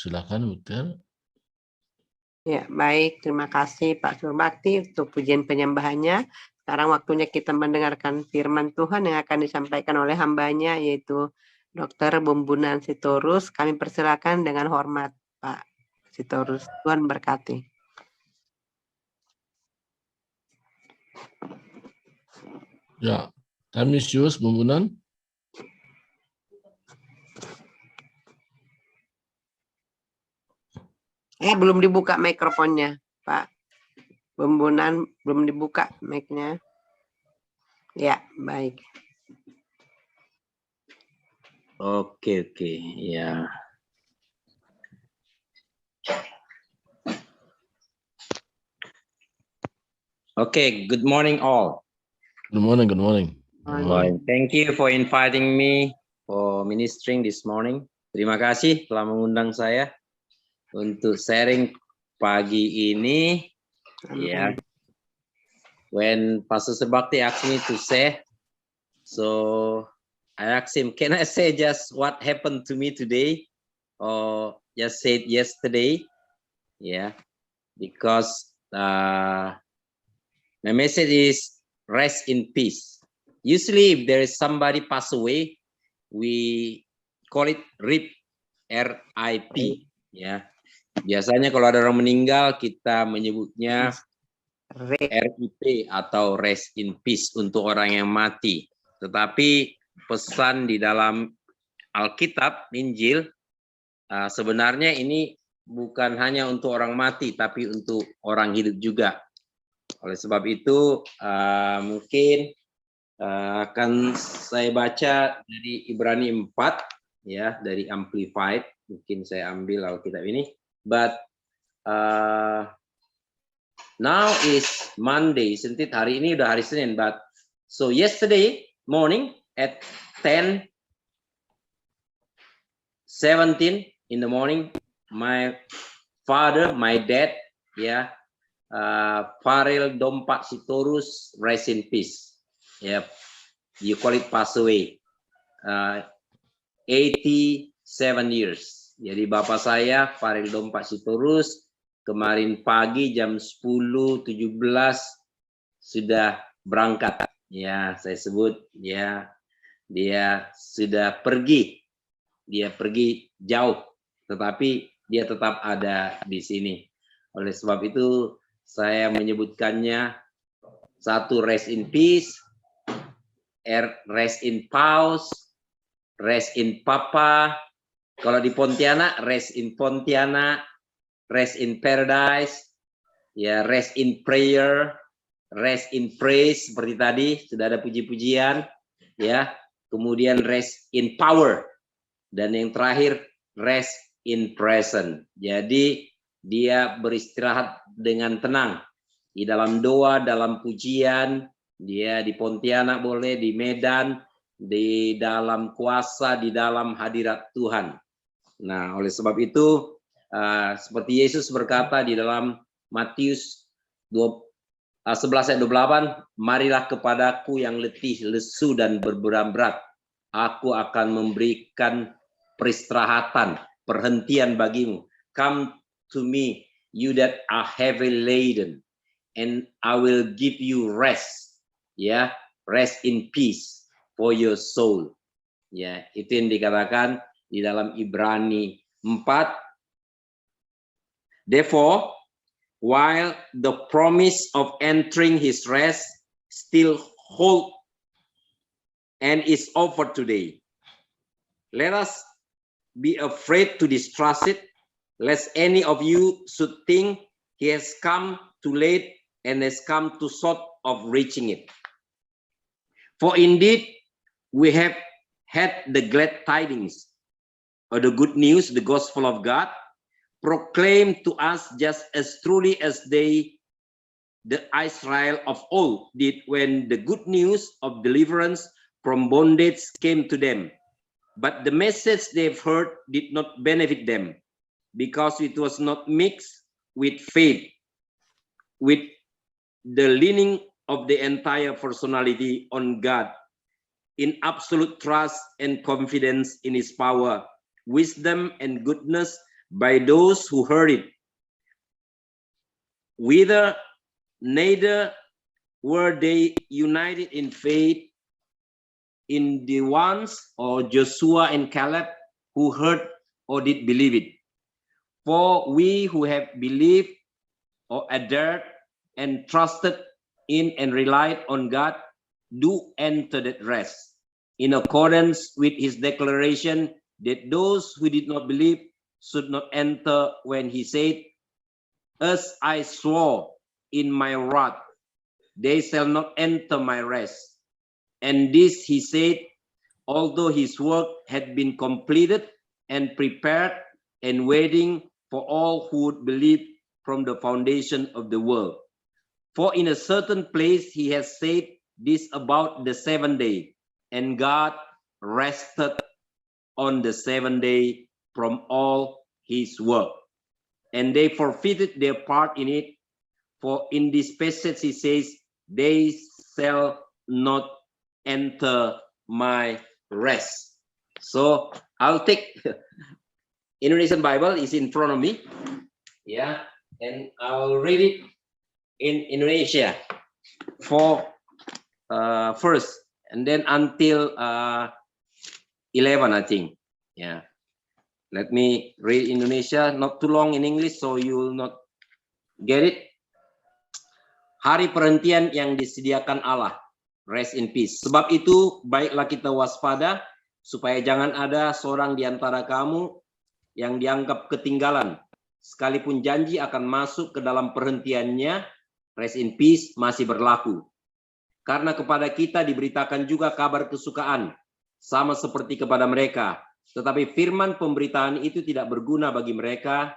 Silakan, Dokter. Ya, baik. Terima kasih Pak Surbakti untuk pujian penyembahannya. Sekarang waktunya kita mendengarkan firman Tuhan yang akan disampaikan oleh hambanya, yaitu Dr. Bumbunan Sitorus. Kami persilakan dengan hormat, Pak Sitorus. Tuhan berkati. Ya, kami Sius Bumbunan. Belum dibuka mikrofonnya, Pak Bumbunan, belum dibuka mic-nya. Ya, baik. Oke, ya. Okay, good morning all. Good morning, good morning. Good morning. Thank you for inviting me for ministering this morning. Terima kasih telah mengundang saya untuk sharing pagi ini. Ya. When Pastor Surbakti asked me to say, so I asked him, can I say just what happened to me today, or just said yesterday? Yeah, because my message is rest in peace. Usually, if there is somebody pass away, we call it RIP, R-I-P. Ya, biasanya kalau ada orang meninggal, kita menyebutnya RIP atau rest in peace untuk orang yang mati. Tetapi pesan di dalam Alkitab, Injil, sebenarnya ini bukan hanya untuk orang mati, tapi untuk orang hidup juga. Oleh sebab itu, mungkin akan saya baca dari Ibrani 4, ya, dari Amplified. Mungkin saya ambil Alkitab ini. But now is Monday, isn't it? Hari ini udah hari Senin, but so yesterday morning at 10:17 in the morning, my father, my dad, Farel Dompak Sitorus, rest in peace. Yep, you call it pass away. 87 years. Jadi bapak saya, Farel Dompak Sitorus, kemarin pagi jam 10.17 sudah berangkat. Ya, saya sebut ya, dia sudah pergi. Dia pergi jauh, tetapi dia tetap ada di sini. Oleh sebab itu saya menyebutkannya satu rest in peace, rest in pause, rest in papa. Kalau di Pontianak, rest in Pontianak, rest in paradise, ya, rest in prayer, rest in praise seperti tadi sudah ada puji-pujian, ya. Kemudian rest in power, dan yang terakhir rest in present. Jadi dia beristirahat dengan tenang di dalam doa, dalam pujian. Dia di Pontianak boleh, di Medan, di dalam kuasa, di dalam hadirat Tuhan. Nah, oleh sebab itu seperti Yesus berkata di dalam Matius 11 ayat 28, marilah kepadaku yang letih, lesu, dan berberat, aku akan memberikan peristirahatan, perhentian bagimu. Come to me, you that are heavy laden, and I will give you rest. Ya, rest in peace for your soul. Ya, itu yang dikatakan di dalam Ibrani 4. Therefore, while the promise of entering his rest still hold and is offered today, let us be afraid to distrust it, lest any of you should think he has come too late and has come too short of reaching it. For indeed, we have had the glad tidings, or the good news, the gospel of God, proclaimed to us just as truly as the Israel of old did when the good news of deliverance from bondage came to them. But the message they've heard did not benefit them, because it was not mixed with faith, with the leaning of the entire personality on God, in absolute trust and confidence in his power, wisdom, and goodness, by those who heard it. Neither were they united in faith in the ones or Joshua and Caleb who heard or did believe it. For we who have believed or adhered and trusted in and relied on God do enter that rest, in accordance with his declaration that those who did not believe should not enter, when he said, as I swore in my wrath, they shall not enter my rest. And this he said, although his work had been completed and prepared and waiting for all who would believe from the foundation of the world. For in a certain place he has said this about the seventh day, and God rested on the seventh day from all his work. And they forfeited their part in it, for in this passage he says, they shall not enter my rest. So I'll take Indonesian Bible is in front of me, yeah, and I'll read it in Indonesia for first, and then until 11, I think. Yeah, let me read Indonesia, not too long in English, so you will not get it. Hari perhentian yang disediakan Allah, rest in peace. Sebab itu baiklah kita waspada supaya jangan ada seorang di antara kamu yang dianggap ketinggalan, sekalipun janji akan masuk ke dalam perhentiannya, rest in peace, masih berlaku. Karena kepada kita diberitakan juga kabar kesukaan, sama seperti kepada mereka. Tetapi firman pemberitaan itu tidak berguna bagi mereka,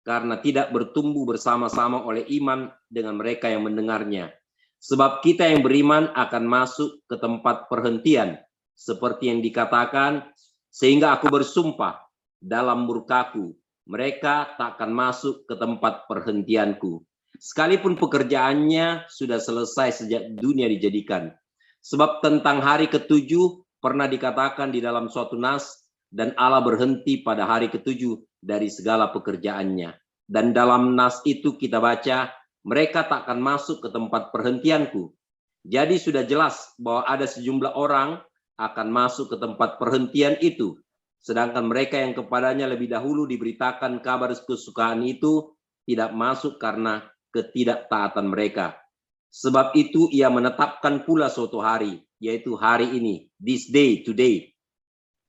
karena tidak bertumbuh bersama-sama oleh iman dengan mereka yang mendengarnya. Sebab kita yang beriman akan masuk ke tempat perhentian, seperti yang dikatakan, sehingga aku bersumpah dalam murkaku, mereka tak akan masuk ke tempat perhentianku. Sekalipun pekerjaannya sudah selesai sejak dunia dijadikan. Sebab tentang hari ketujuh pernah dikatakan di dalam suatu nas, dan Allah berhenti pada hari ketujuh dari segala pekerjaannya. Dan dalam nas itu kita baca, mereka tak akan masuk ke tempat perhentianku. Jadi sudah jelas bahwa ada sejumlah orang akan masuk ke tempat perhentian itu. Sedangkan mereka yang kepadanya lebih dahulu diberitakan kabar kesukaan itu tidak masuk karena ketidaktaatan mereka. Sebab itu ia menetapkan pula suatu hari, yaitu hari ini, this day, today.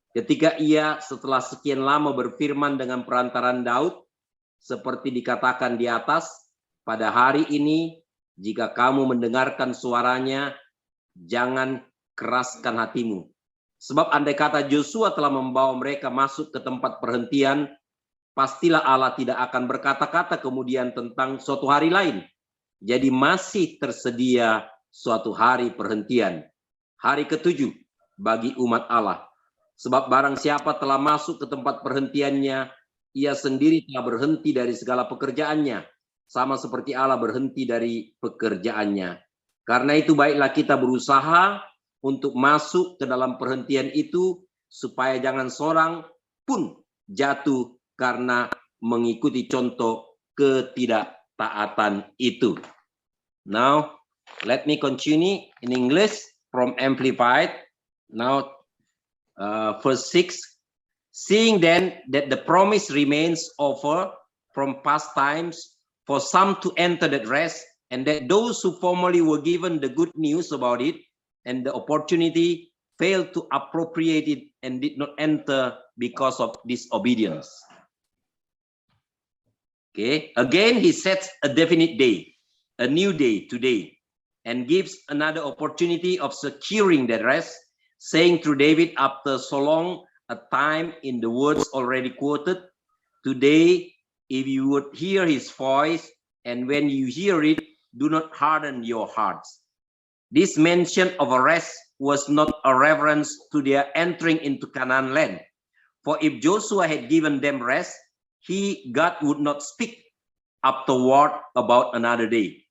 Ketika ia setelah sekian lama berfirman dengan perantaran Daud, seperti dikatakan di atas, pada hari ini, jika kamu mendengarkan suaranya, jangan keraskan hatimu. Sebab andai kata Joshua telah membawa mereka masuk ke tempat perhentian, pastilah Allah tidak akan berkata-kata kemudian tentang suatu hari lain. Jadi masih tersedia suatu hari perhentian, hari ketujuh bagi umat Allah. Sebab barang siapa telah masuk ke tempat perhentiannya, ia sendiri telah berhenti dari segala pekerjaannya, sama seperti Allah berhenti dari pekerjaannya. Karena itu baiklah kita berusaha untuk masuk ke dalam perhentian itu, supaya jangan seorang pun jatuh karena mengikuti contoh ketidaktaatan itu. Now, let me continue in English from Amplified. Now, verse 6, seeing then that the promise remains over from past times for some to enter that rest, and that those who formerly were given the good news about it and the opportunity failed to appropriate it and did not enter because of disobedience. Okay, again he sets a definite day, a new day today, and gives another opportunity of securing that rest, saying through David after so long a time in the words already quoted, today, if you would hear his voice, and when you hear it, do not harden your hearts. This mention of a rest was not a reference to their entering into Canaan land. For if Joshua had given them rest, God would not speak afterward about another day.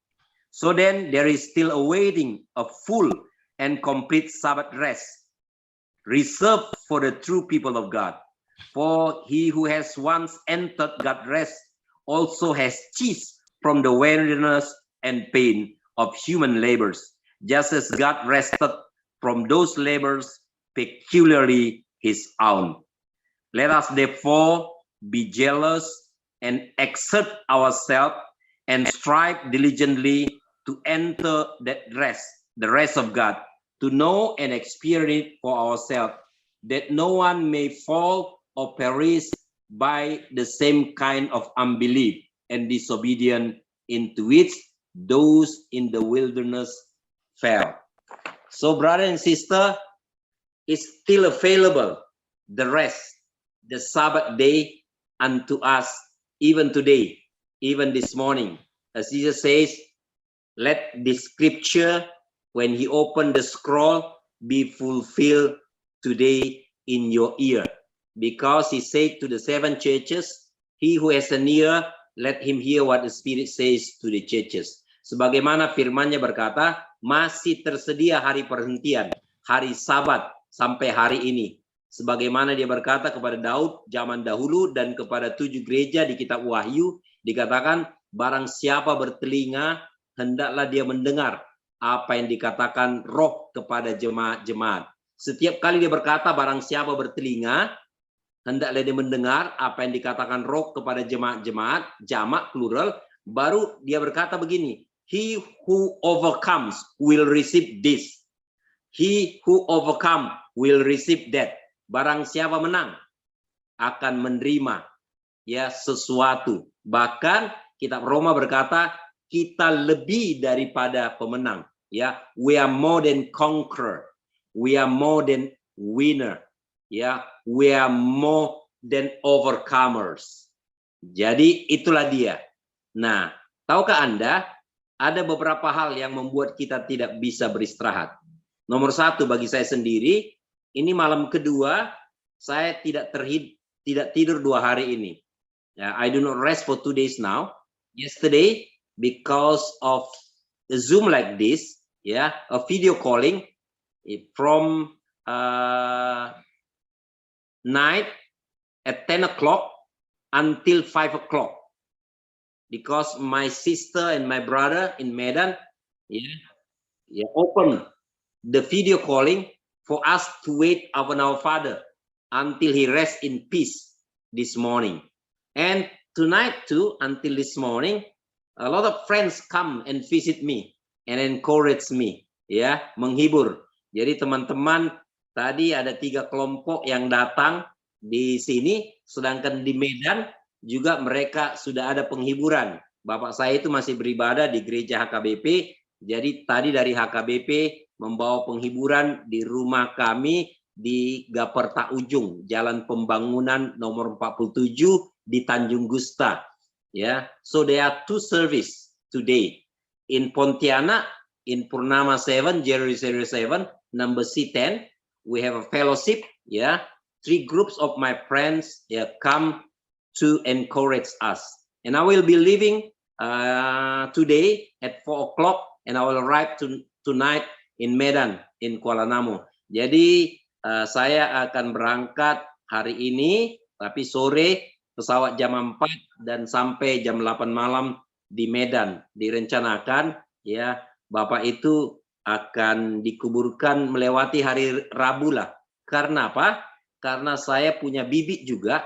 So then there is still awaiting a full and complete Sabbath rest, reserved for the true people of God. For he who has once entered God's rest also has ceased from the weariness and pain of human labors, just as God rested from those labors, peculiarly his own. Let us therefore be jealous and exert ourselves and strive diligently to enter that rest, the rest of God, to know and experience it for ourselves, that no one may fall or perish by the same kind of unbelief and disobedience into which those in the wilderness fell. So, brother and sister, it's still available, the rest, the Sabbath day unto us, even today, even this morning. As Jesus says, let the scripture, when he opened the scroll, be fulfilled today in your ear. Because he said to the 7 churches, he who has an ear, let him hear what the Spirit says to the churches. Sebagaimana firman-Nya berkata, masih tersedia hari perhentian, hari Sabat sampai hari ini. Sebagaimana dia berkata kepada Daud zaman dahulu dan kepada 7 gereja di kitab Wahyu, dikatakan, barang siapa bertelinga, hendaklah dia mendengar apa yang dikatakan Roh kepada jemaat-jemaat. Setiap kali dia berkata, barang siapa bertelinga, hendaklah dia mendengar apa yang dikatakan Roh kepada jemaat-jemaat, jamak plural, baru dia berkata begini, he who overcomes will receive this. He who overcome will receive that. Barang siapa menang akan menerima ya sesuatu. Bahkan kitab Roma berkata kita lebih daripada pemenang. Ya, we are more than conqueror. We are more than winner. Ya, we are more than overcomers. Jadi itulah dia. Nah, tahukah Anda ada beberapa hal yang membuat kita tidak bisa beristirahat. Nomor 1 bagi saya sendiri, ini malam kedua saya tidak tidur 2 hari ini. I do not rest for 2 days now. Yesterday, because of the Zoom like this, a video calling from night at 10 o'clock until 5 o'clock. Because my sister and my brother in Medan opened the video calling for us to wait upon our father until he rests in peace this morning. And tonight too, until this morning, a lot of friends come and visit me and encourage me, menghibur. Jadi teman-teman, tadi ada 3 kelompok yang datang di sini, sedangkan di Medan juga mereka sudah ada penghiburan. Bapak saya itu masih beribadah di gereja HKBP, jadi tadi dari HKBP membawa penghiburan di rumah kami di Gaperta Ujung, Jalan Pembangunan nomor 47 di Tanjung Gusta. So there are 2 service today in Pontianak, in Purnama 7, Jerry 7, number C10. We have a fellowship. 3 groups of my friends come to encourage us. And I will be leaving today at 4 o'clock, and I will arrive tonight in Medan, in Kuala Namu. Jadi saya akan berangkat hari ini, tapi sore pesawat jam 4 dan sampai jam 8 malam di Medan. Direncanakan Bapak itu akan dikuburkan melewati hari Rabu lah. Karena apa? Karena saya punya bibi juga,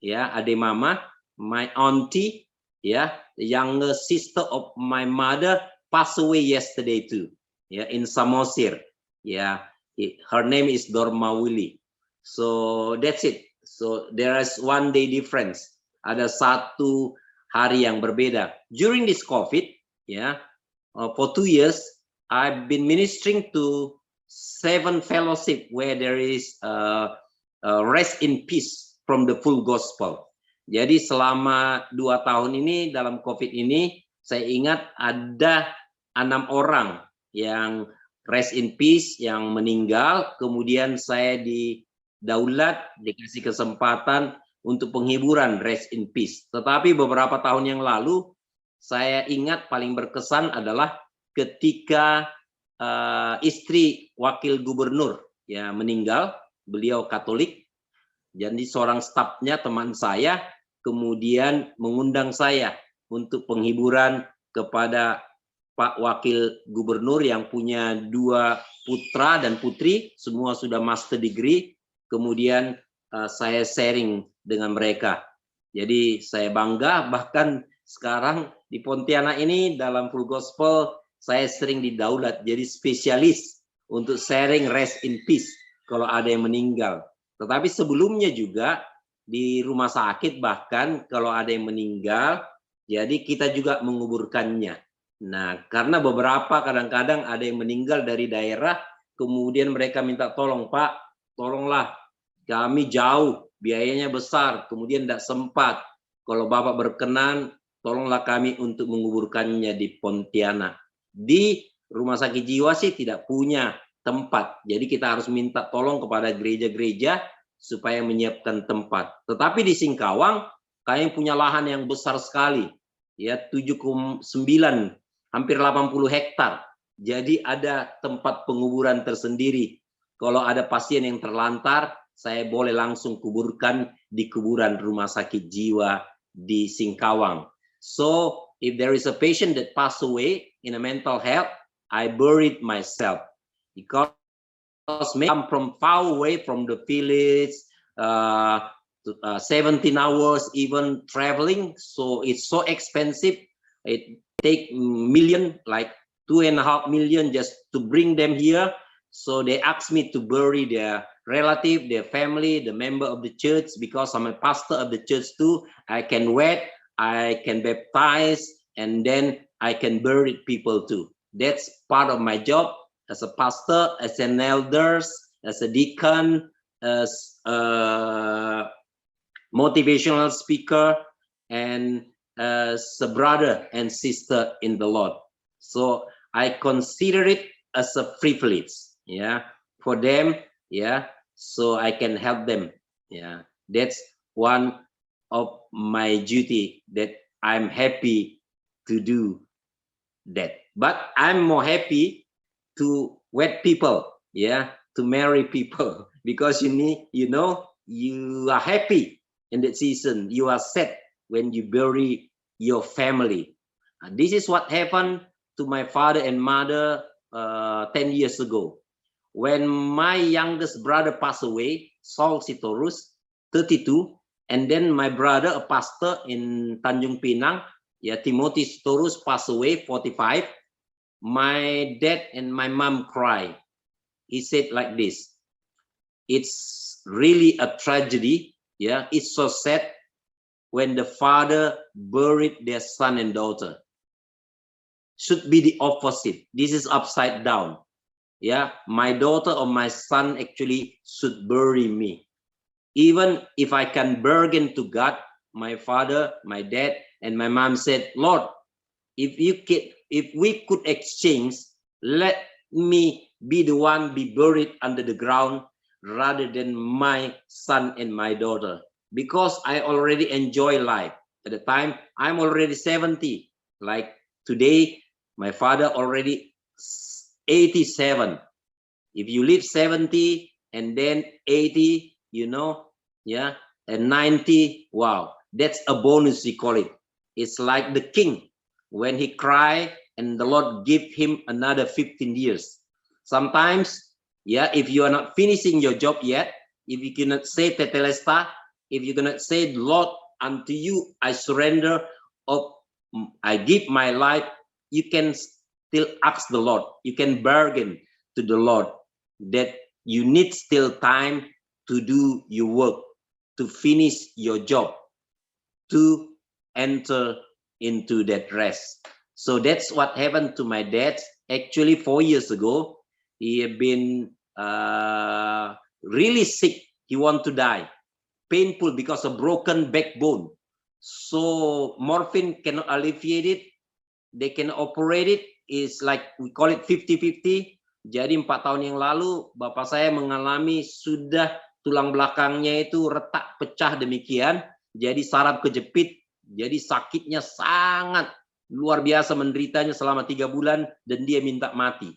adik mama, my auntie, the younger sister of my mother passed away yesterday too, in Samosir. Her name is Dorma Willy. So that's it. So there is 1 day difference. Ada 1 hari yang berbeda. During this COVID, for 2 years, I've been ministering to 7 fellowship where there is rest in peace from the full gospel. Jadi selama 2 tahun ini dalam COVID ini, saya ingat ada 6 orang yang rest in peace, yang meninggal. Kemudian saya didaulat, dikasih kesempatan untuk penghiburan rest in peace. Tetapi beberapa tahun yang lalu, saya ingat paling berkesan adalah ketika istri wakil gubernur meninggal, beliau Katolik. Jadi seorang stafnya teman saya kemudian mengundang saya untuk penghiburan kepada Pak Wakil Gubernur yang punya 2 putra dan putri, semua sudah master degree. Kemudian saya sharing dengan mereka. Jadi saya bangga, bahkan sekarang di Pontianak ini dalam Full Gospel saya sering didaulat jadi spesialis untuk sharing rest in peace kalau ada yang meninggal. Tetapi sebelumnya juga di rumah sakit bahkan kalau ada yang meninggal, jadi kita juga menguburkannya. Nah, karena beberapa kadang-kadang ada yang meninggal dari daerah, kemudian mereka minta tolong, Pak, tolonglah, kami jauh, biayanya besar, kemudian tidak sempat. Kalau Bapak berkenan, tolonglah kami untuk menguburkannya di Pontianak. Di rumah sakit jiwa sih tidak punya tempat, jadi kita harus minta tolong kepada gereja-gereja supaya menyiapkan tempat. Tetapi di Singkawang, kami punya lahan yang besar sekali, ya 7,9, hampir 80 hektar. Jadi ada tempat penguburan tersendiri. Kalau ada pasien yang terlantar, saya boleh langsung kuburkan di kuburan rumah sakit jiwa di Singkawang. So, if there is a patient that passed away in a mental health, I buried myself. Because may come from far away from the village, 17 hours even traveling, so it's so expensive. It take million, like 2.5 million just to bring them here. So they asked me to bury their relative, their family, the member of the church, because I'm a pastor of the church too. I can wed, I can baptize, and then I can bury people too. That's part of my job as a pastor, as an elders, as a deacon, as a motivational speaker, and as a brother and sister in the Lord. So I consider it as a privilege, yeah, for them, yeah, so I can help them, yeah. That's one of my duty that I'm happy to do that. But I'm more happy to wed people, yeah, to marry people, because you know, you are happy in that season. You are sad when you bury your family. This is what happened to my father and mother 10 years ago. When my youngest brother passed away, Saul Sitorus, 32, and then my brother, a pastor in Tanjung Pinang, yeah, Timothy Sitorus, passed away, 45. My dad and my mom cried. He said like this: it's really a tragedy, yeah, it's so sad when the father buried their son and daughter. Should be the opposite. This is upside down. Yeah, my daughter or my son actually should bury me. Even if I can bargain to God, my father, my dad, and my mom said, Lord, if we could exchange, let me be the one be buried under the ground rather than my son and my daughter, because I already enjoy life. At the time, I'm already 70. Like today, my father already 87. If you live 70 and then 80, you know, yeah, and 90, wow, that's a bonus, we call it. It's like the king when he cried and the Lord give him another 15 years. Sometimes, yeah, if you are not finishing your job yet, if you cannot say Tetelesta, if you cannot say, Lord, unto you I surrender, or I give my life, you can still ask the Lord. You can bargain to the Lord that you need still time to do your work, to finish your job, to enter into that rest. So that's what happened to my dad. Actually, 4 years ago, he had been really sick. He wanted to die. Painful because of broken backbone. So morphine cannot alleviate it. They can operate it. It's like, we call it 50-50. Jadi 4 tahun yang lalu, bapak saya mengalami sudah tulang belakangnya itu retak, pecah demikian. Jadi saraf kejepit. Jadi sakitnya sangat luar biasa, menderitanya selama 3 bulan dan dia minta mati.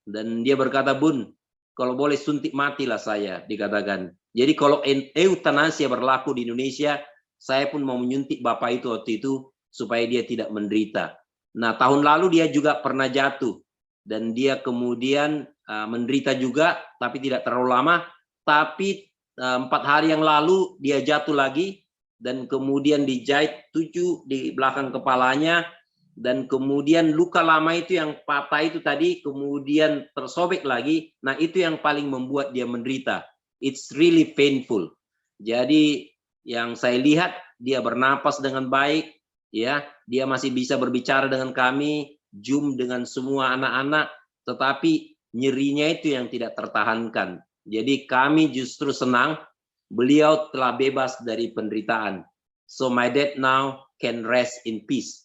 Dan dia berkata, Bun, kalau boleh suntik matilah saya, dikatakan. Jadi kalau eutanasia berlaku di Indonesia, saya pun mau menyuntik bapak itu waktu itu supaya dia tidak menderita. Nah, tahun lalu dia juga pernah jatuh dan dia kemudian menderita juga, tapi tidak terlalu lama. Tapi 4 hari yang lalu dia jatuh lagi dan kemudian dijahit 7 di belakang kepalanya, dan kemudian luka lama itu yang patah itu tadi kemudian tersobek lagi. Nah, itu yang paling membuat dia menderita. It's really painful. Jadi yang saya lihat dia bernapas dengan baik, ya, dia masih bisa berbicara dengan kami, Zoom dengan semua anak-anak, tetapi nyerinya itu yang tidak tertahankan. Jadi kami justru senang beliau telah bebas dari penderitaan. So my dad now can rest in peace,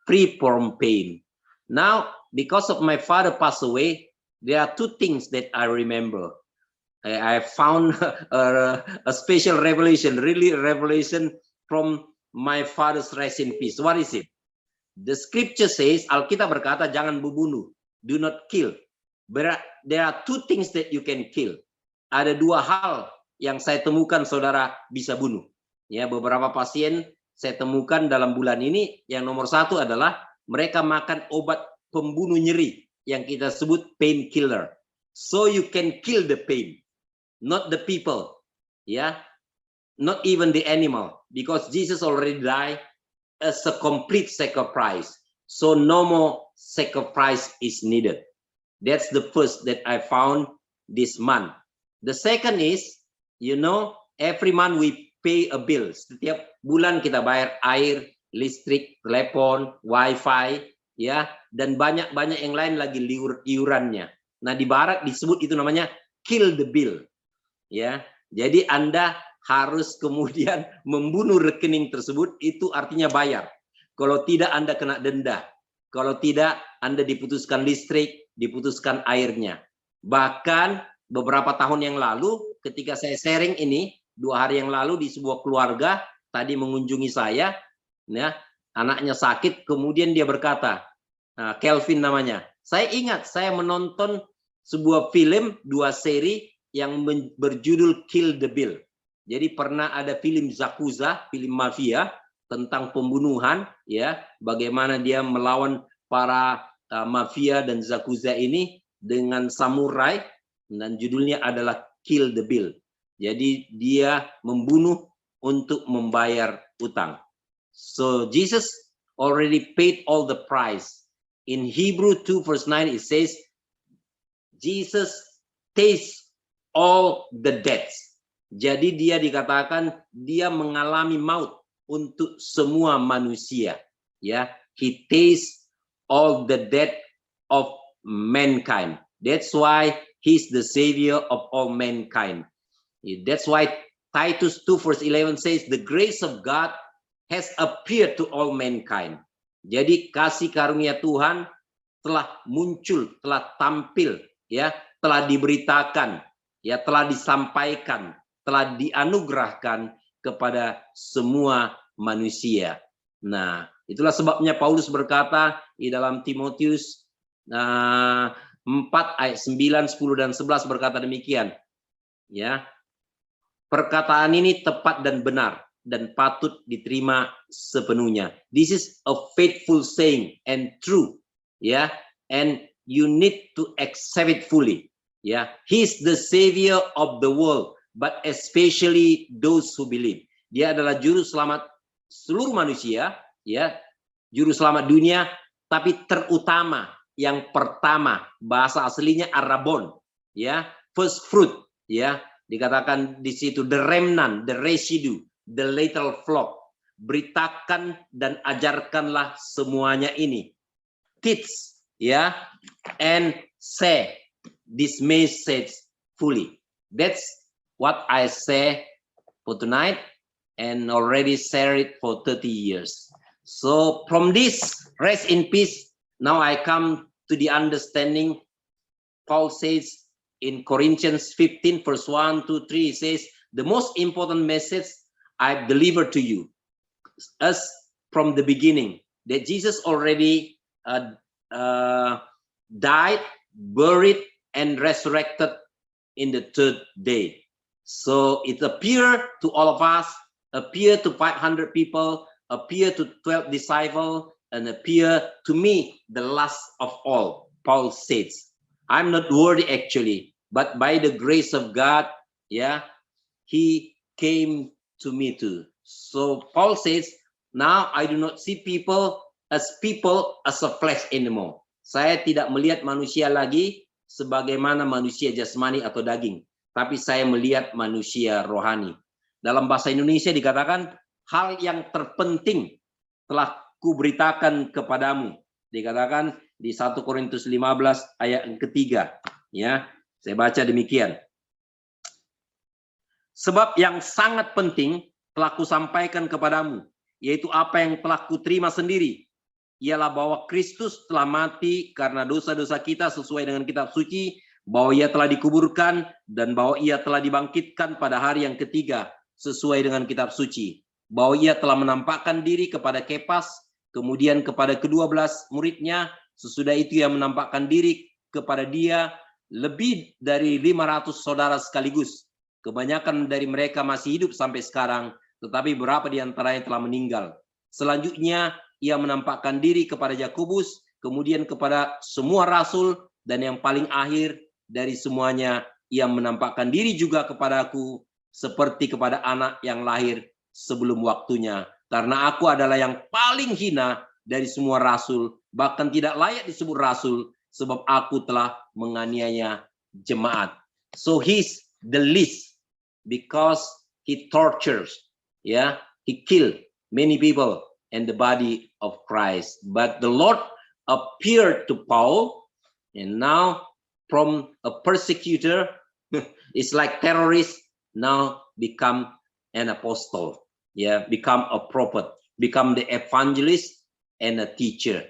free from pain. Now, because of my father passed away, there are 2 things that I remember. I found a special revelation, really a revelation from my father's rest in peace. What is it? The scripture says, Alkitab berkata, jangan membunuh, do not kill. But there are 2 things that you can kill. Ada 2 hal yang saya temukan saudara bisa bunuh. Ya, beberapa pasien saya temukan dalam bulan ini, yang nomor 1 adalah mereka makan obat pembunuh nyeri yang kita sebut painkiller. So you can kill the pain, not the people, yeah, not even the animal, because Jesus already died as a complete sacrifice. So no more sacrifice is needed. That's the first that I found this month. The second is, you know, every month we pay a bill. Setiap bulan kita bayar air, listrik, telepon, wifi, ya, dan banyak yang lain lagi iurannya. Nah, di barat disebut itu namanya kill the bill. Ya, jadi Anda harus kemudian membunuh rekening tersebut, itu artinya bayar. Kalau tidak Anda kena denda. Kalau tidak Anda diputuskan listrik, diputuskan airnya. Bahkan beberapa tahun yang lalu ketika saya sharing ini, 2 hari yang lalu di sebuah keluarga tadi mengunjungi saya, ya, anaknya sakit, kemudian dia berkata, Kelvin namanya, saya ingat saya menonton sebuah film 2 seri yang berjudul Kill the Bill. Jadi pernah ada film Yakuza, film mafia tentang pembunuhan, ya, bagaimana dia melawan para mafia dan Yakuza ini dengan samurai, dan judulnya adalah Kill the Bill. Jadi dia membunuh untuk membayar utang. So Jesus already paid all the price. In Hebrew 2 verse 9 it says, Jesus takes all the debts. Jadi dia dikatakan dia mengalami maut untuk semua manusia. Ya, he takes all the debt of mankind. That's why he's the savior of all mankind. That's why Titus 2 verse 11 says the grace of God has appeared to all mankind. Jadi kasih karunia Tuhan telah muncul, telah tampil, ya, telah diberitakan, ya, telah disampaikan, telah dianugerahkan kepada semua manusia. Nah, itulah sebabnya Paulus berkata di dalam Timotius 4 ayat 9, 10 dan 11 berkata demikian. Ya. Perkataan ini tepat dan benar dan patut diterima sepenuhnya. This is a faithful saying and true, ya, and you need to accept it fully. Ya, he's the savior of the world, but especially those who believe. Dia adalah juru selamat seluruh manusia, ya, juru selamat dunia, tapi terutama yang pertama, bahasa aslinya Arabon, ya, first fruit, ya. Dikatakan di situ the remnant, the residue, the little flock. Beritakan dan ajarkanlah semuanya ini. Teach, ya, and say this message fully. That's what I say for tonight and already share it for 30 years. So from this rest in peace, now I come to the understanding. Paul says in Corinthians 15 verse 1 to 3, he says, the most important message I've delivered to you as from the beginning, that Jesus already died, buried, and resurrected in the third day. So it appeared to all of us, appeared to 500 people, appeared to 12 disciples, and appeared to me, the last of all. Paul says, I'm not worthy actually, but by the grace of God, yeah, he came to me too. So Paul says, now I do not see people as a flesh anymore. Saya tidak melihat manusia lagi sebagaimana manusia jasmani atau daging, tapi saya melihat manusia rohani. Dalam bahasa Indonesia dikatakan, hal yang terpenting telah kuberitakan kepadamu. Dikatakan di 1 Korintus 15 ayat yang ketiga. Ya, saya baca demikian. Sebab yang sangat penting telah kusampaikan kepadamu, yaitu apa yang telah kuterima sendiri, ialah bahwa Kristus telah mati karena dosa-dosa kita sesuai dengan kitab suci, bahwa ia telah dikuburkan, dan bahwa ia telah dibangkitkan pada hari yang ketiga sesuai dengan kitab suci, bahwa ia telah menampakkan diri kepada Kepas, kemudian kepada ke-12 muridnya, sesudah itu ia menampakkan diri kepada dia lebih dari 500 saudara sekaligus. Kebanyakan dari mereka masih hidup sampai sekarang, tetapi beberapa di antaranya telah meninggal. Selanjutnya ia menampakkan diri kepada Yakobus, kemudian kepada semua rasul, dan yang paling akhir dari semuanya ia menampakkan diri juga kepadaku seperti kepada anak yang lahir sebelum waktunya. Karena aku adalah yang paling hina dari semua rasul, bahkan tidak layak disebut rasul, sebab aku telah menganiaya jemaat. So he's the least because he tortures, yeah, he killed many people in the body of Christ. But the Lord appeared to Paul, and now from a persecutor, it's like terrorist, now become an apostle, yeah, become a prophet, become the evangelist and a teacher.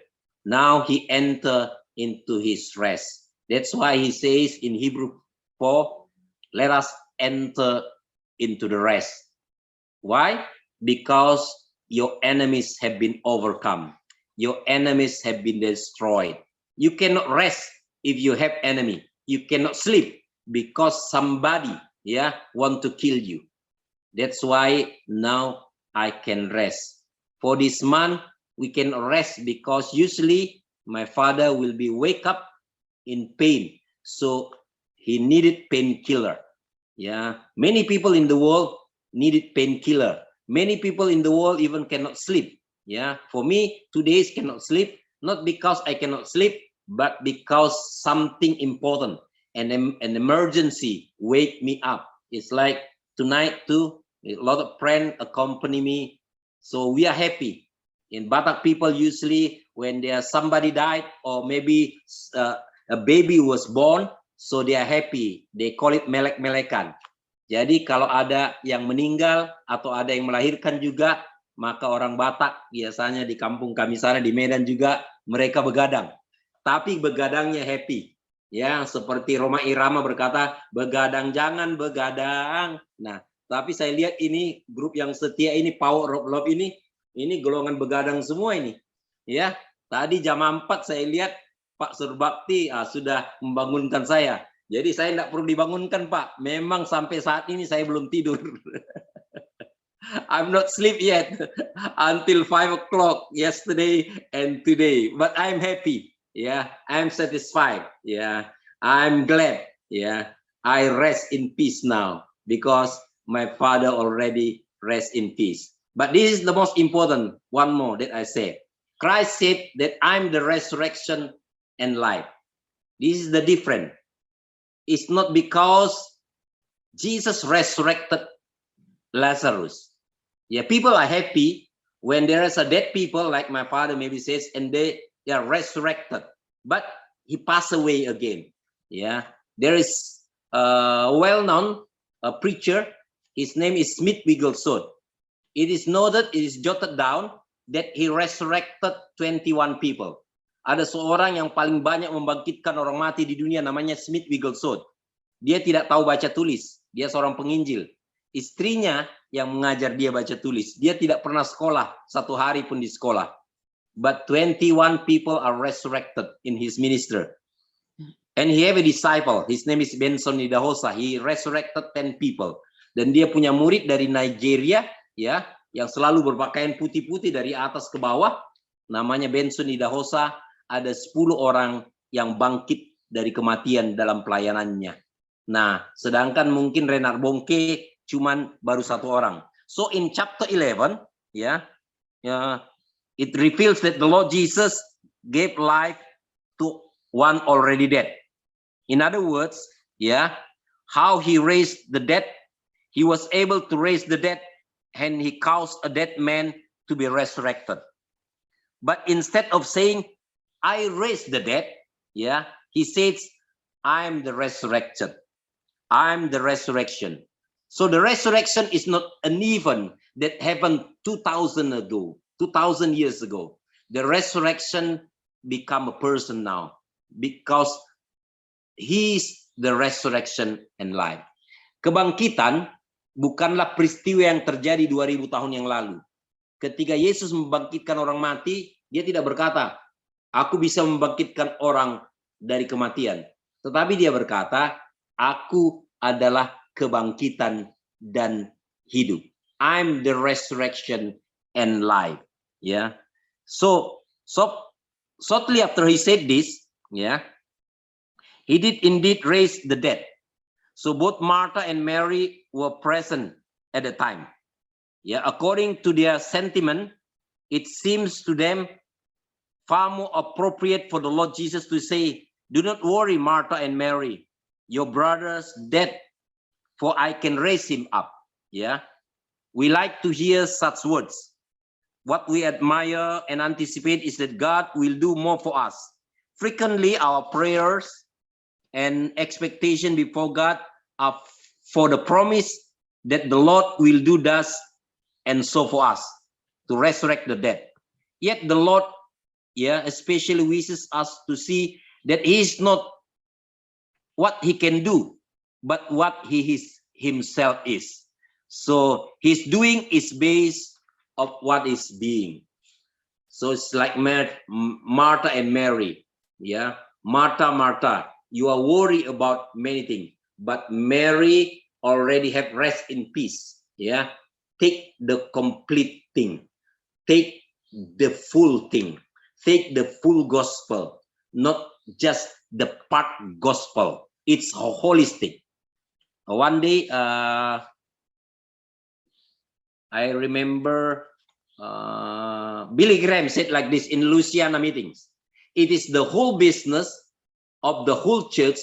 Now he enter into his rest. That's why he says in Hebrew 4, let us enter into the rest. Why? Because your enemies have been overcome. Your enemies have been destroyed. You cannot rest if you have enemy. You cannot sleep because somebody, yeah, want to kill you. That's why now I can rest. For this month, we can rest because usually my father will be wake up in pain. So he needed painkiller. Yeah, many people in the world needed painkiller. Many people in the world even cannot sleep. Yeah, for me, 2 days cannot sleep, not because I cannot sleep, but because something important, and an emergency wake me up. It's like tonight too, a lot of friends accompany me. So we are happy. In Batak people, usually when there's somebody died or maybe a baby was born, so they are happy. They call it melek-melekan. Jadi kalau ada yang meninggal atau ada yang melahirkan juga, maka orang Batak biasanya di kampung kami sana di Medan juga mereka begadang. Tapi begadangnya happy. Ya, seperti Roma Irama berkata, begadang jangan begadang. Nah, tapi saya lihat ini grup yang setia ini, Power of Love ini golongan begadang semua ini. Ya, tadi jam 4 saya lihat Pak Surbakti sudah membangunkan saya. Jadi saya tidak perlu dibangunkan, Pak. Memang sampai saat ini saya belum tidur. I'm not sleep yet until 5 o'clock yesterday and today. But I'm happy. Yeah, I'm satisfied. Yeah, I'm glad. Yeah, I rest in peace now because my father already rests in peace. But this is the most important one more that I said. Christ said that I'm the resurrection and life. This is the difference. It's not because Jesus resurrected Lazarus. Yeah, people are happy when there is a dead people, like my father maybe says, and they are resurrected. But he passed away again. Yeah, there is a well-known preacher. His name is Smith Wigglesworth. It is noted, it is jotted down that he resurrected 21 people. Ada seorang yang paling banyak membangkitkan orang mati di dunia, namanya Smith Wigglesworth. Dia tidak tahu baca tulis. Dia seorang penginjil. Istrinya yang mengajar dia baca tulis. Dia tidak pernah sekolah, 1 hari pun di sekolah. But 21 people are resurrected in his ministry. And he have a disciple. His name is Benson Idahosa. He resurrected 10 people. Dan dia punya murid dari Nigeria, ya, yang selalu berpakaian putih-putih dari atas ke bawah. Namanya Benson Idahosa. Ada 10 orang yang bangkit dari kematian dalam pelayanannya. Nah, sedangkan mungkin Renard Bongke cuman baru 1 orang. So in chapter 11, ya, it reveals that the Lord Jesus gave life to one already dead. In other words, yeah, how he raised the dead, he was able to raise the dead, and he caused a dead man to be resurrected. But instead of saying, I raised the dead, yeah, he says, I'm the resurrection. I'm the resurrection. So the resurrection is not an event that happened 2,000 years ago. The resurrection become a person now because He's the resurrection and life. Kebangkitan bukanlah peristiwa yang terjadi 2000 tahun yang lalu. Ketika Yesus membangkitkan orang mati, dia tidak berkata, aku bisa membangkitkan orang dari kematian. Tetapi dia berkata, aku adalah kebangkitan dan hidup. I'm the resurrection and life. Yeah. So shortly after he said this, yeah, he did indeed raise the dead. So both Martha and Mary were present at the time. Yeah, according to their sentiment, it seems to them far more appropriate for the Lord Jesus to say, do not worry, Martha and Mary, your brother's dead, for I can raise him up. Yeah, we like to hear such words. What we admire and anticipate is that God will do more for us. Frequently, our prayers and expectation before God are for the promise that the Lord will do thus and so for us to resurrect the dead. Yet the Lord, yeah, especially wishes us to see that He is not what He can do, but what He is Himself is. So His doing is based of what is being. So it's like Martha and Mary. Yeah, Martha, Martha, you are worried about many things, but Mary already have rest in peace. Yeah, take the complete thing, take the full thing, take the full gospel, not just the part gospel. It's holistic. One day, I remember Billy Graham said like this in Louisiana meetings. It is the whole business of the whole church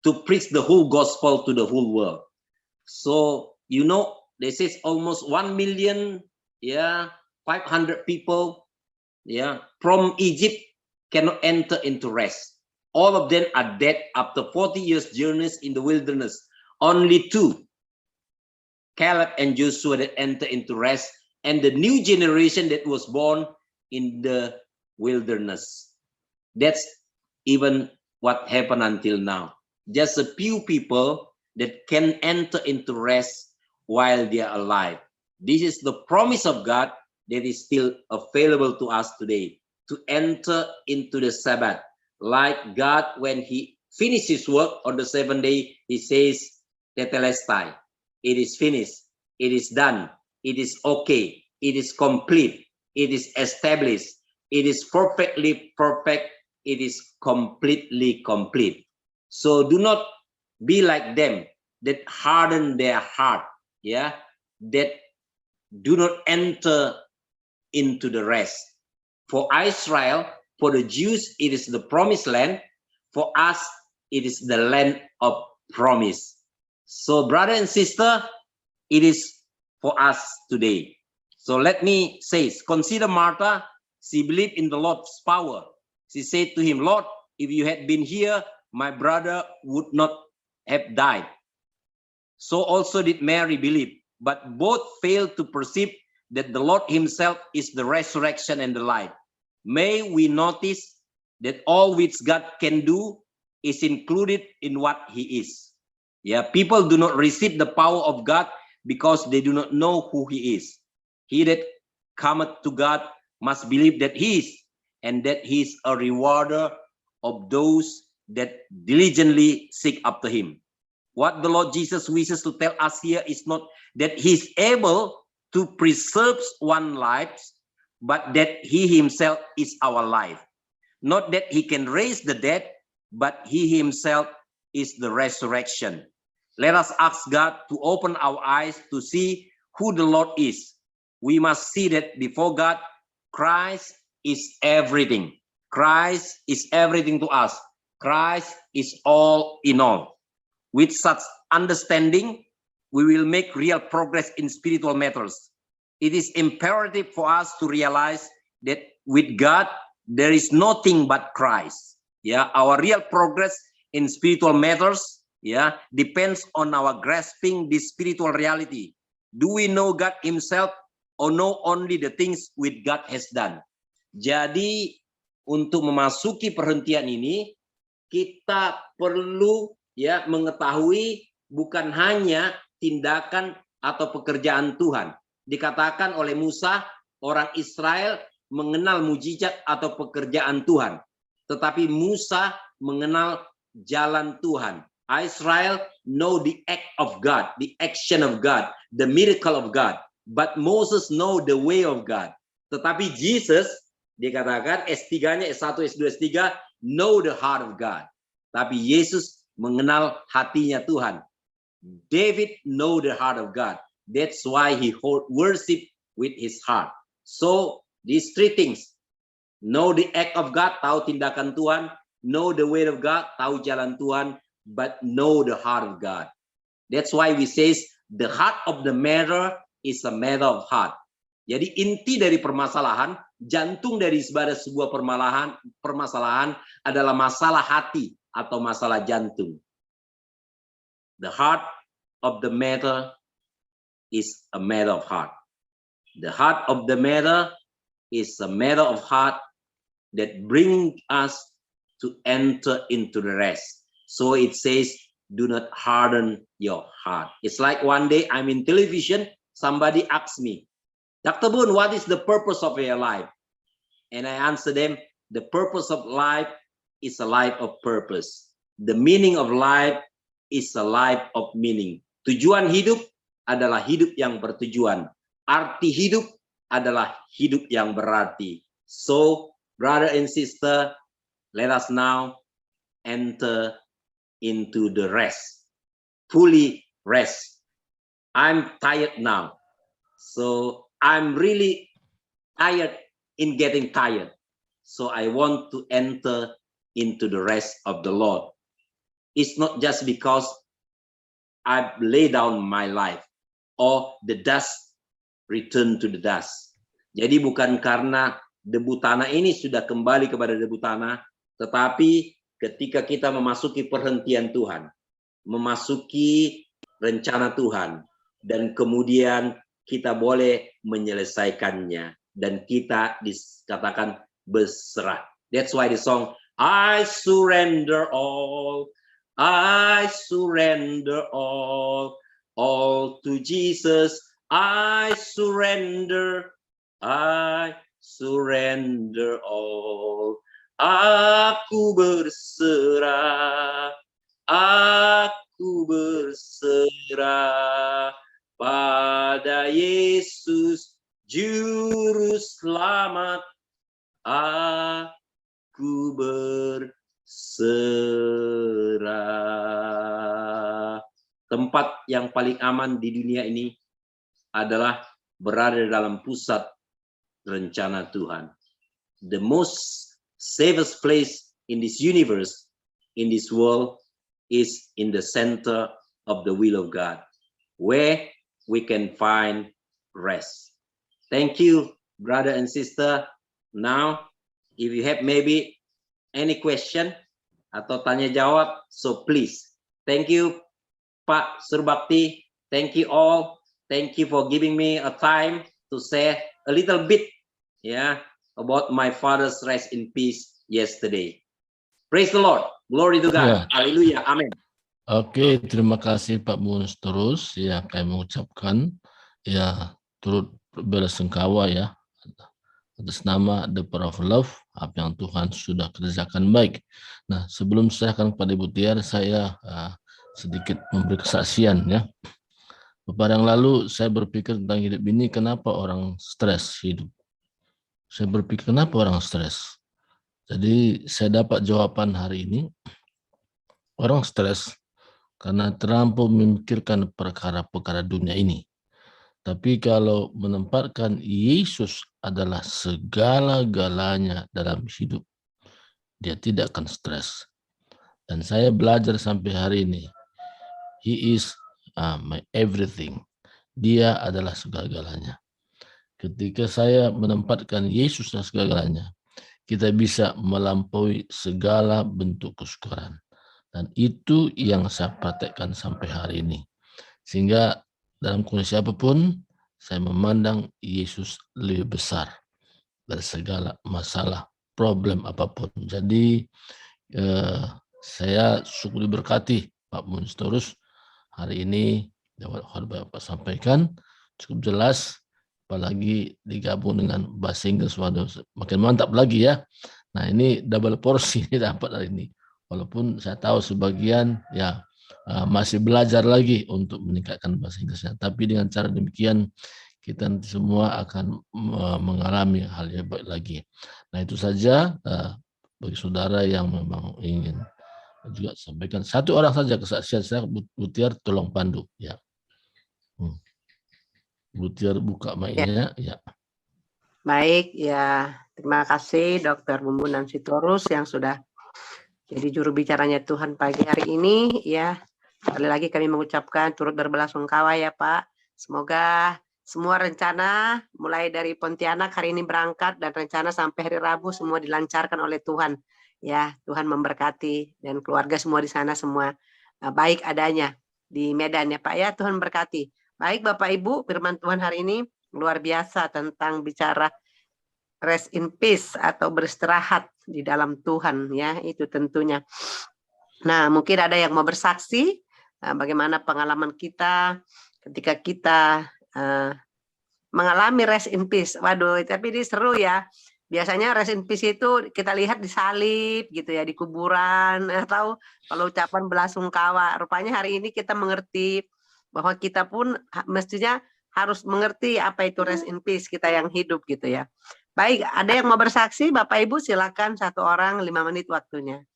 to preach the whole gospel to the whole world. So, you know, they say almost 1 million, yeah, 500 people, yeah, from Egypt cannot enter into rest. All of them are dead after 40 years journeys in the wilderness. Only 2, Caleb and Joshua, that enter into rest, and the new generation that was born in the wilderness. That's even what happened until now. Just a few people that can enter into rest while they are alive. This is the promise of God that is still available to us today, to enter into the Sabbath. Like God, when He finished His work on the 7th day, He says, Tetelestai, it is finished, it is done, it is okay, it is complete, it is established, it is perfectly perfect, it is completely complete. So do not be like them that harden their heart, yeah, that do not enter into the rest. For Israel, for the Jews, it is the promised land. For us, it is the land of promise. So brother and sister, it is for us today. So let me say, consider Martha. She believed in the Lord's power. She said to Him, Lord, if you had been here, my brother would not have died. So also did Mary believe, but both failed to perceive that the Lord Himself is the resurrection and the life. May we notice that all which God can do is included in what He is. Yeah, people do not receive the power of God because they do not know who He is. He that cometh to God must believe that He is, and that He is a rewarder of those that diligently seek after him. What the Lord Jesus wishes to tell us here is not that he's able to preserve one life, but that he himself is our life. Not that he can raise the dead, but he himself is the resurrection. Let us ask God to open our eyes to see who the Lord is. We must see that before God, Christ is everything. Christ is everything to us. Christ is all in all. With such understanding, we will make real progress in spiritual matters. It is imperative for us to realize that with God, there is nothing but Christ. Yeah, our real progress in spiritual matters, yeah, depends on our grasping this spiritual reality. Do we know God himself or know only the things which God has done? Jadi untuk memasuki perhentian ini, kita perlu ya mengetahui bukan hanya tindakan atau pekerjaan Tuhan. Dikatakan oleh Musa, orang Israel mengenal mujizat atau pekerjaan Tuhan. Tetapi Musa mengenal jalan Tuhan. Israel know the act of God, the action of God, the miracle of God. But Moses know the way of God. Tetapi Jesus, dikatakan S3-nya, S1, S2, S3, know the heart of God. Tapi Yesus mengenal hatinya Tuhan. David know the heart of God. That's why he worship with his heart. So these three things, know the act of God, tahu tindakan Tuhan, know the way of God, tahu jalan Tuhan, but know the heart of God. That's why we say the heart of the matter is a matter of heart. Jadi inti dari permasalahan, jantung dari sebuah permasalahan adalah masalah hati atau masalah jantung. The heart of the matter is a matter of heart. The heart of the matter is a matter of heart that brings us to enter into the rest. So it says, do not harden your heart. It's like one day I'm in television, somebody asks me, Dr. Boon, what is the purpose of your life? And I answer them, the purpose of life is a life of purpose. The meaning of life is a life of meaning. Tujuan hidup adalah hidup yang bertujuan. Arti hidup adalah hidup yang berarti. So, brother and sister, let us now enter into the rest. Fully rest. I'm tired now. So, I'm really tired in getting tired. So, I want to enter into the rest of the Lord. It's not just because I lay down my life or the dust return to the dust. Jadi bukan karena debu tanah ini sudah kembali kepada debu tanah, tetapi ketika kita memasuki perhentian Tuhan, memasuki rencana Tuhan, dan kemudian kita boleh menyelesaikannya, dan kita dikatakan berserah. That's why the song, I surrender all, I surrender all to Jesus, I surrender all. Aku berserah pada Yesus Juru Selamat. Aku berserah. Tempat yang paling aman di dunia ini adalah berada dalam pusat rencana Tuhan. The most safest place in this universe, in this world, is in the center of the will of God, where we can find rest. Thank you, brother and sister. Now, if you have maybe any question atau tanya jawab, so please. Thank you, Pak Surbakti. Thank you all. Thank you for giving me a time to say a little bit, about my father's rest in peace yesterday. Praise the Lord. Glory to God. Haleluya. Amin. Oke, terima kasih Pak Boon terus. Kami mengucapkan turut bersengkawa atas nama The Power of Love, apa yang Tuhan sudah kerjakan baik. Nah, sebelum saya akan kepada Ibu Tiar, saya sedikit memberi kesaksian ya. Beberapa yang lalu saya berpikir tentang hidup ini, kenapa orang stres hidup. Saya berpikir kenapa orang stres. Jadi saya dapat jawaban hari ini, orang stres karena terlampau memikirkan perkara-perkara dunia ini. Tapi kalau menempatkan Yesus adalah segala-galanya dalam hidup, dia tidak akan stres. Dan saya belajar sampai hari ini, He is my everything. Dia adalah segala-galanya. Ketika saya menempatkan Yesus dalam segala-galanya, kita bisa melampaui segala bentuk kesyukuran. Dan itu yang saya praktekkan sampai hari ini. Sehingga dalam kondisi apapun, saya memandang Yesus lebih besar dari segala masalah, problem apapun. Jadi saya syukur diberkati Pak Munstorus. Hari ini dapat Bapak sampaikan cukup jelas, apalagi digabung dengan bahasa Inggris, waduh, makin mantap lagi ya. Nah, ini double porsi dapat hari ini. Walaupun saya tahu sebagian ya masih belajar lagi untuk meningkatkan bahasa Inggrisnya. Tapi dengan cara demikian kita nanti semua akan mengalami hal yang baik lagi. Nah, itu saja bagi saudara yang memang ingin juga sampaikan. Satu orang saja kesaksian saya, Bu Tiar, tolong pandu ya. Bu Tiar buka mic-nya ya. Baik ya, terima kasih Dr. Bumbunan Sitorus yang sudah jadi juru bicaranya Tuhan pagi hari ini ya. Sekali lagi kami mengucapkan turut berbelasungkawa ya Pak. Semoga semua rencana mulai dari Pontianak hari ini berangkat dan rencana sampai hari Rabu semua dilancarkan oleh Tuhan. Ya, Tuhan memberkati dan keluarga semua di sana semua baik adanya di Medan ya Pak ya. Tuhan berkati. Baik Bapak Ibu, firman Tuhan hari ini luar biasa tentang bicara rest in peace atau beristirahat di dalam Tuhan ya, itu tentunya. Nah, mungkin ada yang mau bersaksi bagaimana pengalaman kita ketika kita mengalami rest in peace. Waduh, tapi ini seru ya. Biasanya rest in peace itu kita lihat di salib gitu ya, di kuburan, atau kalau ucapan belasungkawa. Rupanya hari ini kita mengerti bahwa kita pun mestinya harus mengerti apa itu rest in peace kita yang hidup gitu ya. Baik, ada yang mau bersaksi? Bapak Ibu silakan, satu orang 5 menit waktunya.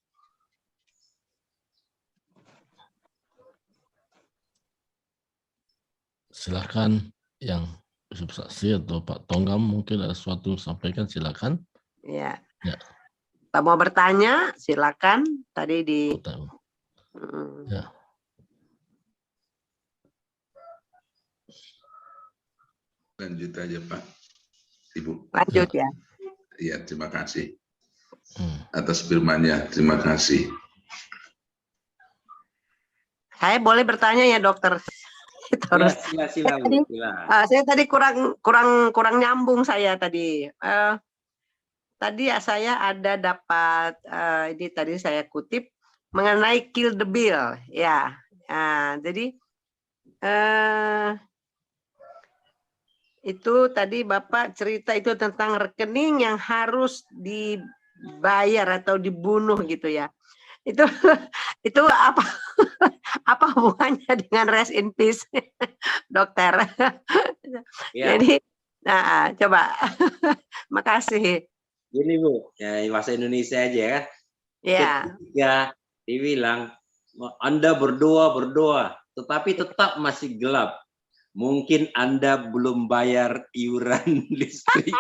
Silakan yang bersaksi atau Pak Tonggam mungkin ada sesuatu yang sampaikan, silakan. Ya. Ya. Pak mau bertanya, silakan. Tadi di. Ya. Lanjut aja Pak, Ibu. Lanjut ya. Iya, terima kasih atas firman-Nya. Terima kasih. Saya boleh bertanya ya dokter? Terus silakan. Saya tadi kurang nyambung saya tadi. Tadi saya ada dapat ini tadi saya kutip mengenai kill the bill ya. Jadi itu tadi Bapak cerita itu tentang rekening yang harus dibayar atau dibunuh gitu ya. Itu apa hubungannya dengan rest in peace, dokter? Ya. Jadi, nah coba, makasih. Gini Bu, ya bahasa Indonesia aja ya. Ya. Ketika dibilang Anda berdoa, tetapi tetap masih gelap. Mungkin Anda belum bayar iuran listrik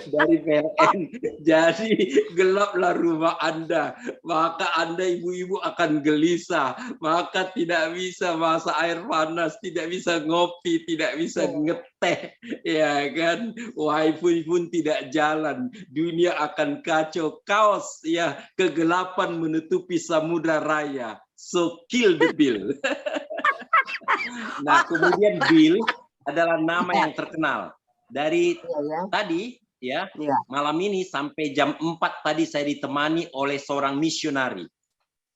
dari PLN, jadi gelaplah rumah Anda. Maka Anda ibu-ibu akan gelisah, maka tidak bisa masak air panas, tidak bisa ngopi, tidak bisa ngeteh, ya kan? Wifi pun tidak jalan, dunia akan kacau, kaos, ya, kegelapan menutupi samudra raya. So kill the bill. Nah, kemudian Bill adalah nama yang terkenal. Dari tadi ya, malam ini sampai jam 4 tadi saya ditemani oleh seorang misionari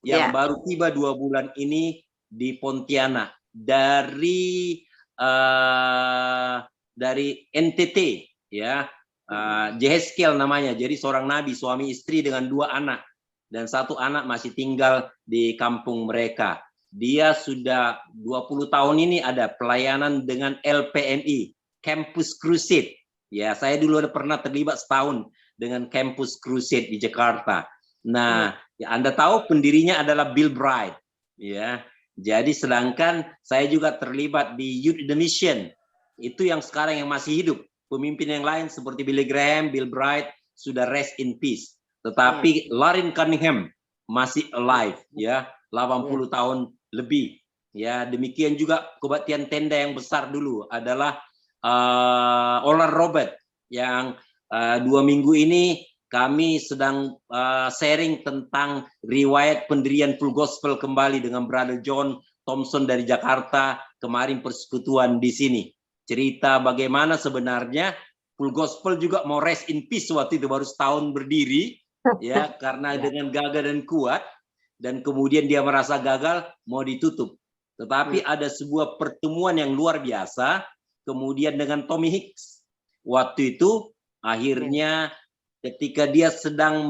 yang baru tiba 2 bulan ini di Pontianak dari NTT ya. Yehezkiel namanya. Jadi seorang nabi, suami istri dengan 2 anak. Dan 1 anak masih tinggal di kampung mereka. Dia sudah 20 tahun ini ada pelayanan dengan LPMI, Campus Crusade. Ya, saya dulu pernah terlibat setahun dengan Campus Crusade di Jakarta. Nah, ya Anda tahu pendirinya adalah Bill Bright. Ya, jadi sedangkan saya juga terlibat di Youth in the Mission. Itu yang sekarang yang masih hidup. Pemimpin yang lain seperti Billy Graham, Bill Bright sudah rest in peace. Tetapi Loren Cunningham masih alive, ya, 80 tahun lebih. Ya, demikian juga kebaktian tenda yang besar dulu adalah Oral Robert yang 2 minggu ini kami sedang sharing tentang riwayat pendirian Full Gospel kembali dengan Brother John Thompson dari Jakarta, kemarin persekutuan di sini. Cerita bagaimana sebenarnya Full Gospel juga mau rest in peace waktu itu, baru setahun berdiri, ya, karena dengan gagah dan kuat, dan kemudian dia merasa gagal, mau ditutup. Tetapi ada sebuah pertemuan yang luar biasa, kemudian dengan Tommy Hicks. Waktu itu, akhirnya ketika dia sedang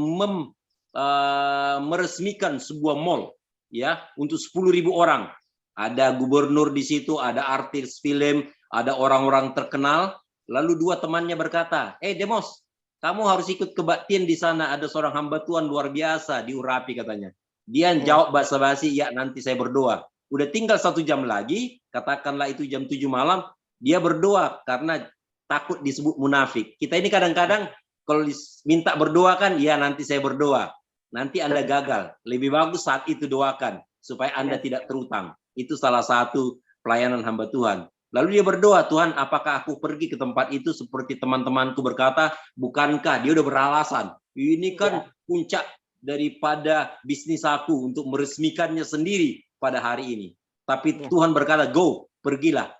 meresmikan sebuah mall, ya, untuk 10.000 orang. Ada gubernur di situ, ada artis film, ada orang-orang terkenal. Lalu 2 temannya berkata, Demos, kamu harus ikut kebaktian di sana. Ada seorang hamba Tuhan luar biasa di Urapi katanya. Dia jawab basa-basi, ya nanti saya berdoa. Udah tinggal 1 jam lagi, katakanlah itu jam 7 malam, dia berdoa karena takut disebut munafik. Kita ini kadang-kadang kalau minta berdoa kan, ya nanti saya berdoa. Nanti Anda gagal. Lebih bagus saat itu doakan supaya Anda tidak terutang. Itu salah satu pelayanan hamba Tuhan. Lalu dia berdoa, Tuhan, apakah aku pergi ke tempat itu seperti teman-temanku berkata, bukankah dia udah beralasan. Ini kan puncak daripada bisnis aku untuk meresmikannya sendiri pada hari ini. Tapi Tuhan berkata, go, pergilah.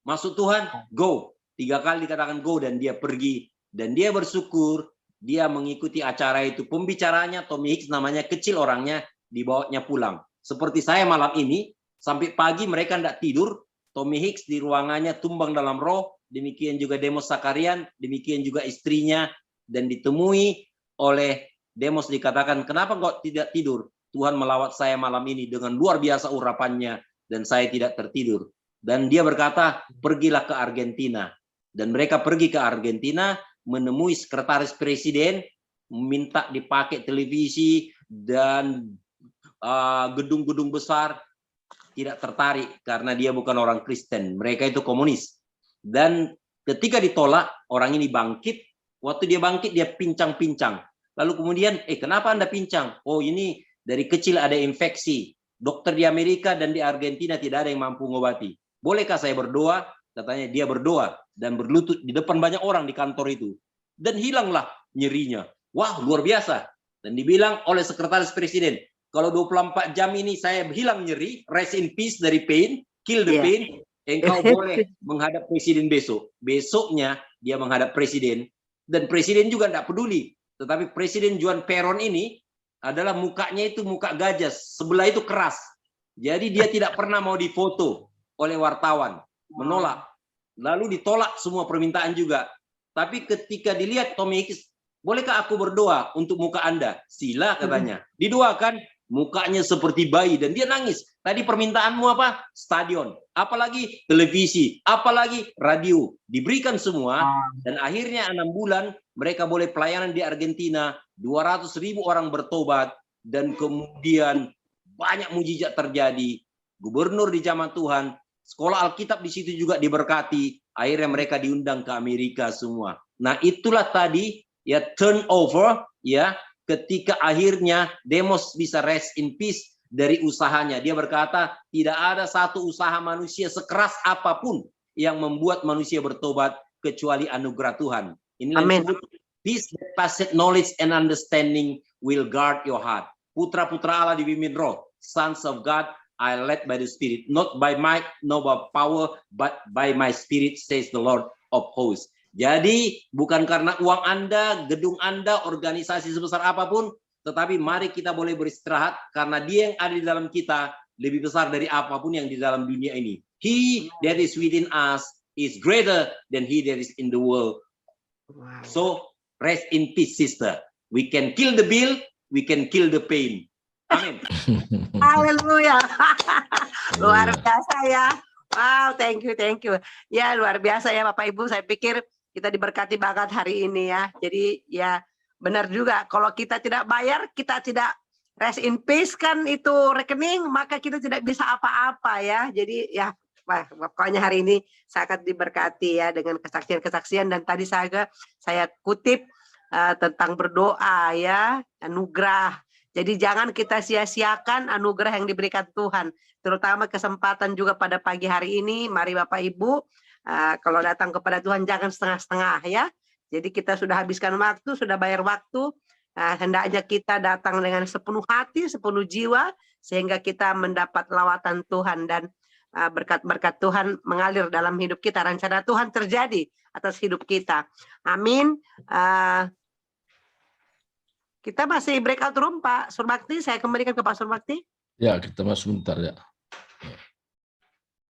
Maksud Tuhan, go. 3 kali dikatakan go dan dia pergi. Dan dia bersyukur, dia mengikuti acara itu. Pembicaranya Tommy Hicks namanya, kecil orangnya, dibawanya pulang. Seperti saya malam ini, sampai pagi mereka tidak tidur. Tommy Hicks di ruangannya tumbang dalam roh. Demikian juga Demos Sakarian, demikian juga istrinya. Dan ditemui oleh Demos dikatakan, kenapa kok tidak tidur? Tuhan melawat saya malam ini dengan luar biasa urapannya. Dan saya tidak tertidur. Dan dia berkata, pergilah ke Argentina. Dan mereka pergi ke Argentina, menemui sekretaris presiden, minta dipakai televisi dan gedung-gedung besar, tidak tertarik karena dia bukan orang Kristen, mereka itu komunis. Dan ketika ditolak, orang ini bangkit. Waktu dia bangkit, dia pincang-pincang. Lalu kemudian, kenapa Anda pincang? Oh, ini dari kecil ada infeksi. Dokter di Amerika dan di Argentina tidak ada yang mampu mengobati. Bolehkah saya berdoa? Katanya dia berdoa dan berlutut di depan banyak orang di kantor itu. Dan hilanglah nyerinya. Wah, luar biasa. Dan dibilang oleh sekretaris presiden, kalau 24 jam ini saya hilang nyeri, rest in peace dari pain, kill the pain, engkau boleh menghadap presiden besok. Besoknya dia menghadap presiden. Dan presiden juga tidak peduli. Tetapi Presiden Juan Perón ini adalah mukanya itu muka gajah. Sebelah itu keras. Jadi dia tidak pernah mau difoto oleh wartawan. Menolak. Lalu ditolak semua permintaan juga. Tapi ketika dilihat Tommy Hicks, bolehkah aku berdoa untuk muka Anda? Sila katanya. Didoakan, mukanya seperti bayi dan dia nangis. Tadi permintaanmu apa? Stadion. Apalagi televisi, apalagi radio. Diberikan semua dan akhirnya 6 bulan mereka boleh pelayanan di Argentina. 200.000 orang bertobat dan kemudian banyak mujizat terjadi. Gubernur di zaman Tuhan, sekolah Alkitab di situ juga diberkati. Akhirnya mereka diundang ke Amerika semua. Nah, itulah tadi ya turnover ya ketika akhirnya Demos bisa rest in peace dari usahanya. Dia berkata, tidak ada satu usaha manusia sekeras apapun yang membuat manusia bertobat kecuali anugerah Tuhan. Inilah yang disebut, peace that passeth knowledge and understanding will guard your heart. Putra-putra Allah dibimbing roh, sons of God I led by the Spirit, not by might, not by power, but by my Spirit, says the Lord of hosts. Jadi bukan karena uang Anda, gedung Anda, organisasi sebesar apapun, tetapi mari kita boleh beristirahat karena Dia yang ada di dalam kita lebih besar dari apapun yang di dalam dunia ini. He that is within us is greater than he that is in the world. Wow. So rest in peace, sister. We can kill the bill, we can kill the pain. Amin. Haleluya. Luar biasa ya. Wow, thank you. Ya, luar biasa ya Bapak Ibu. Saya pikir kita diberkati banget hari ini ya. Jadi ya benar juga, kalau kita tidak bayar, kita tidak rest in peace kan itu rekening, maka kita tidak bisa apa-apa ya. Jadi ya, wah, pokoknya hari ini sangat diberkati ya dengan kesaksian-kesaksian, dan tadi saya kutip tentang berdoa ya, anugerah. Jadi jangan kita sia-siakan anugerah yang diberikan Tuhan, terutama kesempatan juga pada pagi hari ini. Mari Bapak Ibu, kalau datang kepada Tuhan jangan setengah-setengah ya. Jadi kita sudah habiskan waktu, sudah bayar waktu, hendaknya kita datang dengan sepenuh hati, sepenuh jiwa, sehingga kita mendapat lawatan Tuhan, dan berkat-berkat Tuhan mengalir dalam hidup kita, rencana Tuhan terjadi atas hidup kita. Amin. Kita masih breakout room, Pak Surbakti. Saya kembalikan ke Pak Surbakti. Ya, kita masuk sebentar ya.